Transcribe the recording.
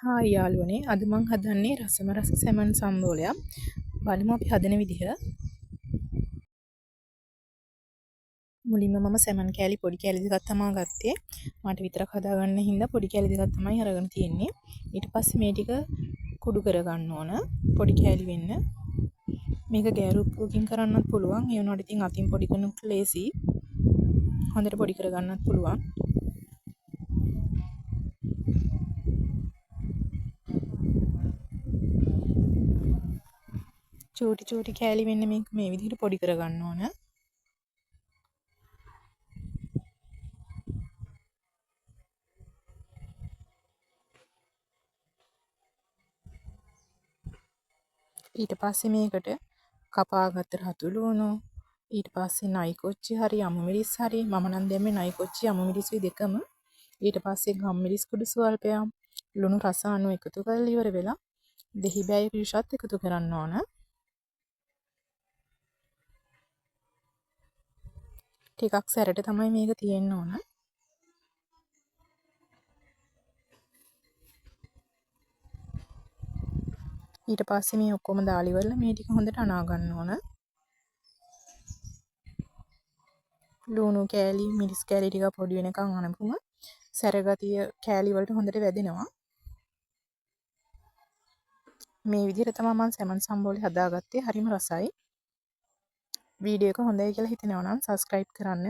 Hi යාළුවනේ, අද මං හදන්නේ රසම රස සැමන් සම්බෝලයක්. බලමු අපි හදන විදිහ. මුලින්ම මම සැමන් කෑලි පොඩි කෑලි දෙකක් තමයි ගත්තේ. මට විතරක් හදාගන්න හින්දා පොඩි කෑලි දෙකක් තමයි අරගෙන තියෙන්නේ. ඊට පස්සේ මේ ටික කුඩු කරගන්න ඕන. පොඩි කෑලි වෙන්න. මේක ගෑරුප්පුවකින් කරන්නත් පුළුවන්. ඒ වුණාට ඉතින් අතින් පොඩි කරනට ලේසි. හොඳට පොඩි කරගන්නත් පුළුවන්. චූටි චූටි කෑලි වෙන්න මේක මේ විදිහට පොඩි කරගන්න ඕන. ඊට පස්සේ මේකට කපාගත්ත රතු ලුණු, ඊට පස්සේ නයි කොච්චි හරි යමු මිරිස් හරි මම නම් දැම්මේ නයි කොච්චි යමු මිරිස්යි දෙකම. ඊට පස්සේ ගම් මිරිස් කුඩු ස්වල්පයක්, ලුණු රස අණු එකතු කරලා ඉවර වෙලා දෙහි බෑය පිරිසත් එකතු කරන්න ඕන. ටිකක් සැරට තමයි මේක තියෙන්න ඕන. ඊට පස්සේ මේ ඔක්කොම දාලා ඉවරලා මේ ටික හොඳට අනා ගන්න ඕන. ලුණු කෑලි මිරිස් කෑලි ටික පොඩි වෙනකන් අනපුම සැරගතිය කෑලි වලට හොඳට වැදෙනවා. මේ විදිහට තමයි මම සැමන් සම්බෝලේ හදාගත්තේ. හරිම රසයි. වීඩියෝ එක හොඳයි කියලා හිතෙනවා නම් subscribe කරන්න.